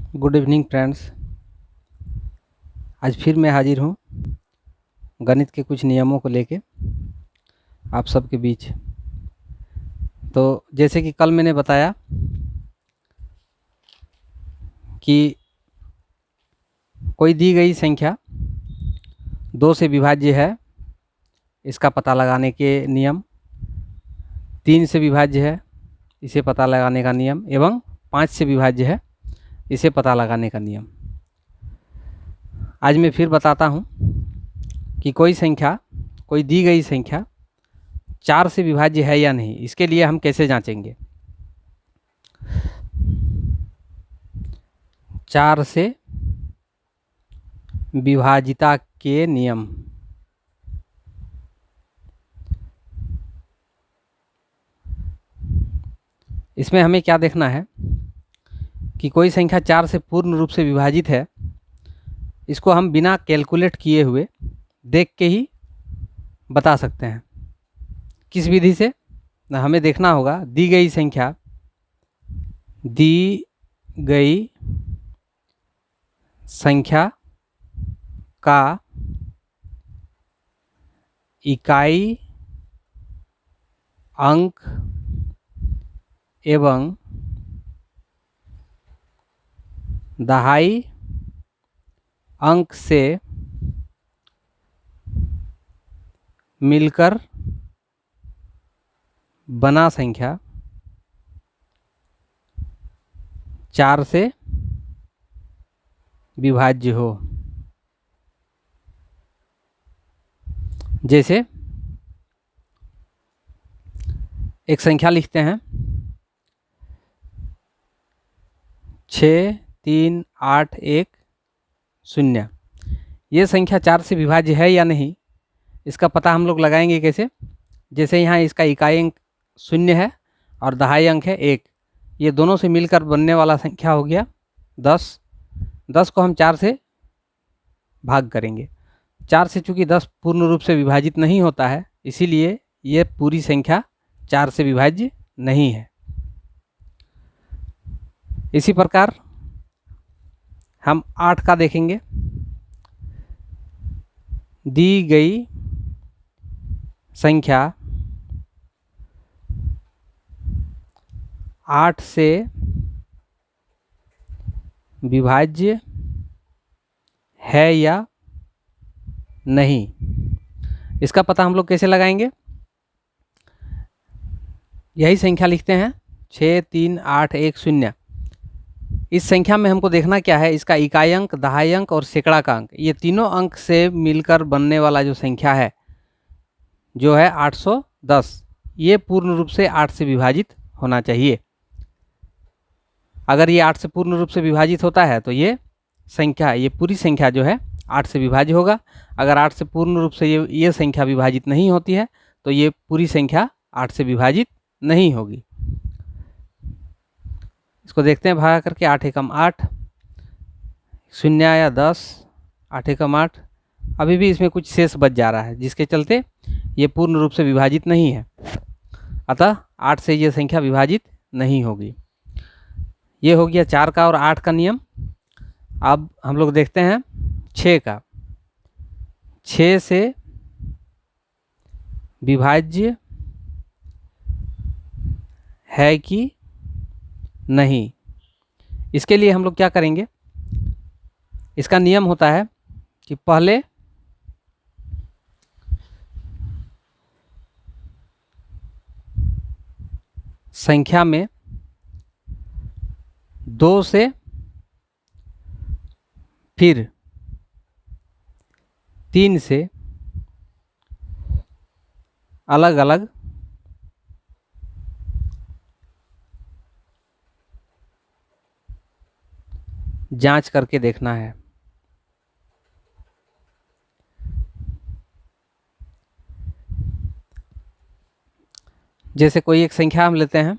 Good evening friends. आज फिर मैं हाजिर हूँ गणित के कुछ नियमों को लेके आप सबके बीच। तो जैसे कि कल मैंने बताया कि कोई दी गई संख्या 2 से विभाज्य है, इसका पता लगाने के नियम, 3 से विभाज्य है, इसे पता लगाने का नियम, एवं 5 से विभाज्य है, इसे पता लगाने का नियम। आज मैं फिर बताता हूँ कि कोई दी गई संख्या 4 से विभाज्य है या नहीं। इसके लिए हम कैसे जांचेंगे। 4 से विभाजिता के नियम। इसमें हमें क्या देखना है कि कोई संख्या 4 से पूर्ण रूप से विभाजित है, इसको हम बिना कैलकुलेट किए हुए देख के ही बता सकते हैं। किस विधि से? ना, हमें देखना होगा दी गई संख्या का इकाई अंक एवं दहाई अंक से मिलकर बना संख्या 4 से विभाज्य हो। जैसे एक संख्या लिखते हैं 63810। ये संख्या 4 से विभाज्य है या नहीं, इसका पता हम लोग लगाएंगे कैसे। जैसे यहाँ इसका इकाई अंक 0 है और दहाई अंक है 1, ये दोनों से मिलकर बनने वाला संख्या हो गया 10। 10 को हम 4 से भाग करेंगे। 4 से चूँकि 10 पूर्ण रूप से विभाजित नहीं होता है, इसीलिए ये पूरी संख्या 4 से विभाज्य नहीं है। इसी प्रकार हम 8 का देखेंगे। दी गई संख्या 8 से विभाज्य है या नहीं, इसका पता हम लोग कैसे लगाएंगे। यही संख्या लिखते हैं 63810। इस संख्या में हमको देखना क्या है, इसका इकाई अंक, दहाई अंक और सैकड़ा का अंक, ये तीनों अंक से मिलकर बनने वाला जो संख्या है जो है 810, ये पूर्ण रूप से 8 से विभाजित होना चाहिए। अगर ये 8 से पूर्ण रूप से विभाजित होता है तो ये पूरी संख्या जो है 8 से विभाज्य होगा। अगर 8 से पूर्ण रूप से ये संख्या विभाजित नहीं होती है तो ये पूरी संख्या 8 से विभाजित नहीं होगी। इसको देखते हैं भागा करके। 8 एकम 8, 0 या 10, 8 एकम 8, अभी भी इसमें कुछ शेष बच जा रहा है, जिसके चलते ये पूर्ण रूप से विभाजित नहीं है। अतः 8 से ये संख्या विभाजित नहीं होगी। ये हो गया 4 का और 8 का नियम। अब हम लोग देखते हैं 6 का। 6 से विभाज्य है कि नहीं, इसके लिए हम लोग क्या करेंगे। इसका नियम होता है कि पहले संख्या में 2 से फिर 3 से अलग अलग जांच करके देखना है। जैसे कोई एक संख्या हम लेते हैं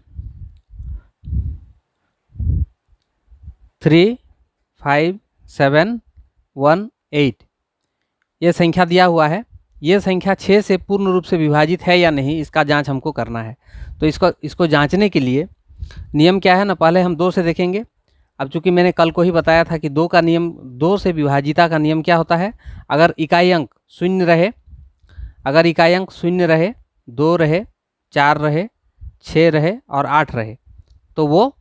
35718, ये संख्या दिया हुआ है। ये संख्या 6 से पूर्ण रूप से विभाजित है या नहीं, इसका जांच हमको करना है। तो इसको जांचने के लिए नियम क्या है ना, पहले हम 2 से देखेंगे। अब चूंकि मैंने कल को ही बताया था कि 2 का नियम, 2 से विभाजिता का नियम क्या होता है, अगर इकाई अंक शून्य रहे, अगर इकाई अंक शून्य रहे, 2 रहे, 4 रहे, 6 रहे और 8 रहे, तो वो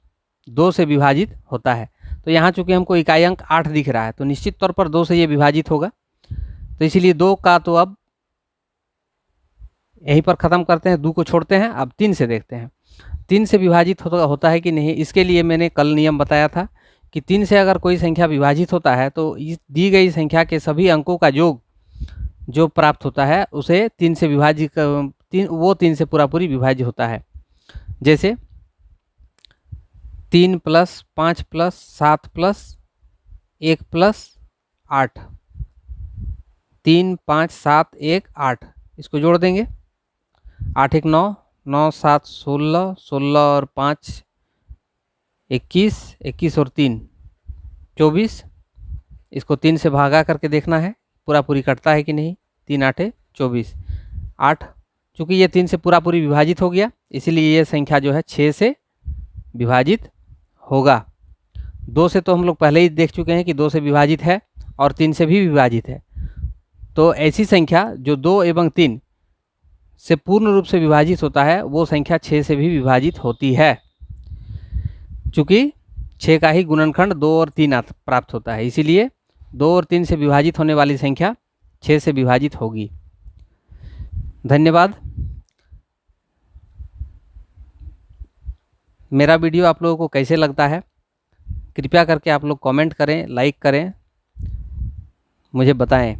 2 से विभाजित होता है। तो यहाँ चूंकि हमको इकाई अंक 8 दिख रहा है, तो निश्चित तौर पर 2 से ये विभाजित होगा। तो इसीलिए 2 का तो अब यहीं पर ख़त्म करते हैं, 2 को छोड़ते हैं। अब 3 से देखते हैं, 3 से विभाजित होता है कि नहीं। इसके लिए मैंने कल नियम बताया था कि 3 से अगर कोई संख्या विभाजित होता है तो इस दी गई संख्या के सभी अंकों का योग जो प्राप्त होता है उसे 3 से विभाजित, 3 से पूरी विभाज्य होता है। जैसे 3 + 5 + 7 + 1 + 8, 3 5 7 1 8, इसको जोड़ देंगे। 8 1 9, 9 7 16, 16 और 5 21, 21 और 3 24। इसको 3 से भागा करके देखना है पूरी कटता है कि नहीं। 3 8 24, 8। चूँकि ये 3 से पूरी विभाजित हो गया, इसीलिए ये संख्या जो है 6 से विभाजित होगा। 2 से तो हम लोग पहले ही देख चुके हैं कि 2 से विभाजित है और 3 से भी विभाजित है। तो ऐसी संख्या जो 2 एवं 3 से पूर्ण रूप से विभाजित होता है वो संख्या 6 से भी विभाजित होती है। चूँकि 6 का ही गुणनखंड 2 और 3 प्राप्त होता है, इसीलिए 2 और 3 से विभाजित होने वाली संख्या 6 से विभाजित होगी। धन्यवाद। मेरा वीडियो आप लोगों को कैसे लगता है कृपया करके आप लोग कमेंट करें, लाइक करें, मुझे बताएं।